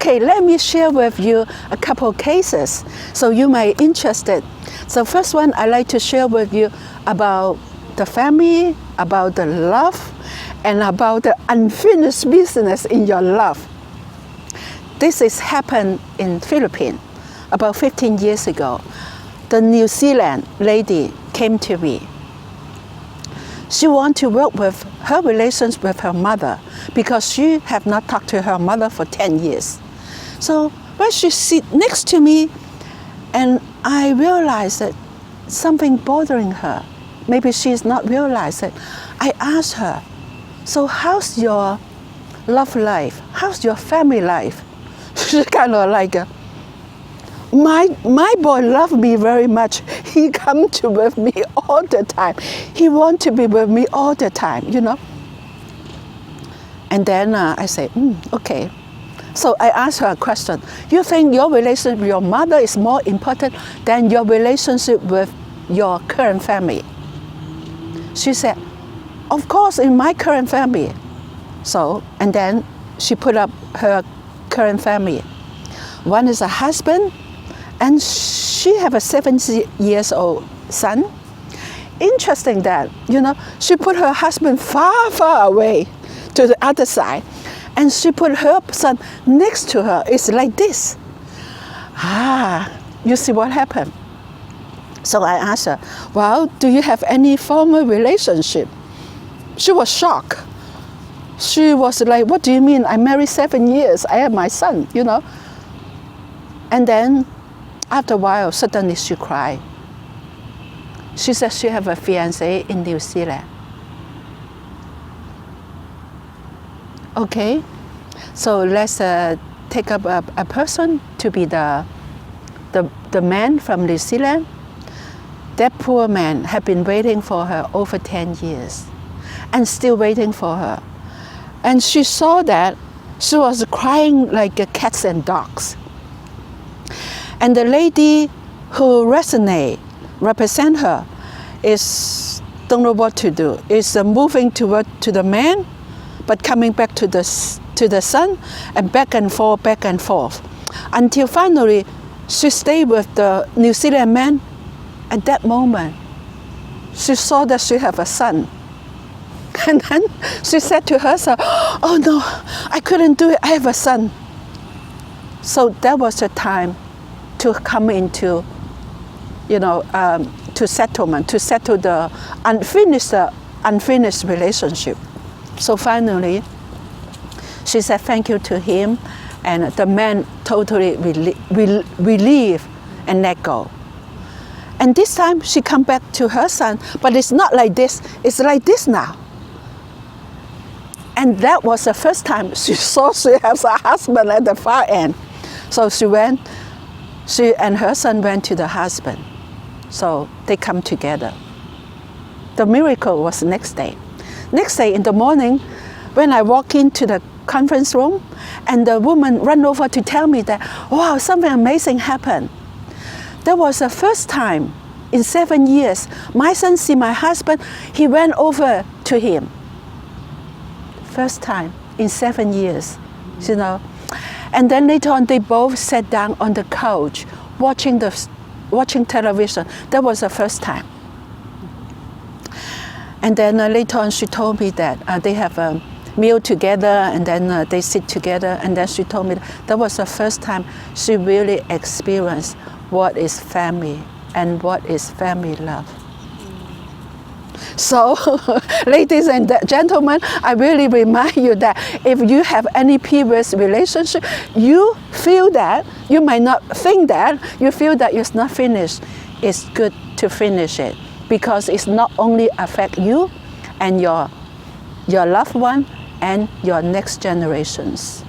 Okay, let me share with you a couple of cases so you might be interested. So first one, I like to share with you about the family, about the love, and about the unfinished business in your love. This is happened in Philippines about 15 years ago. The New Zealand lady came to me. She wanted to work with her relations with her mother because she have not talked to her mother for 10 years. So when she sit next to me, and I realized that something bothering her, maybe she's not realized it, I asked her, so how's your love life? How's your family life? She kind of like, my boy loved me very much. He come to with me all the time. He want to be with me all the time, you know. And then I say, okay. So I asked her a question. You think your relationship with your mother is more important than your relationship with your current family? She said, of course, in my current family. So, and then she put up her current family. One is a husband, and she have a 7-year-old son. Interesting that, you know, she put her husband far, far away to the other side, and she put her son next to her. It's like this. You see what happened? So I asked her, well, do you have any formal relationship? She was shocked. She was like, what do you mean? I married 7 years. I have my son, you know. And then after a while, suddenly she cried. She said she have a fiancé in New Zealand. Okay, so let's take up a person to be the man from New Zealand. That poor man had been waiting for her over 10 years and still waiting for her. And she saw that she was crying like cats and dogs. And the lady who represent her, don't know what to do. Is moving to the man, but coming back to the son, and back and forth, until finally she stayed with the New Zealand man. At that moment, she saw that she have a son. And then she said to herself, oh no, I couldn't do it, I have a son. So that was the time to come into, you know, to settlement, to settle the unfinished relationship. So finally, she said thank you to him, and the man totally relieved and let go. And this time she come back to her son, but it's not like this, it's like this now. And that was the first time she saw she has a husband at the far end. So she and her son went to the husband. So they come together. The miracle was the next day. Next day in the morning, when I walk into the conference room, and the woman ran over to tell me that, wow, something amazing happened. That was the first time in 7 years, my son see my husband, he went over to him. First time in 7 years, you know. And then later on, they both sat down on the couch watching television. That was the first time. And then later on, she told me that they have a meal together, and then they sit together. And then she told me that was the first time she really experienced what is family and what is family love. So, ladies and gentlemen, I really remind you that if you have any previous relationship, you feel that, you might not think that, you feel that it's not finished. It's good to finish it, because it's not only affect you and your loved one and your next generations.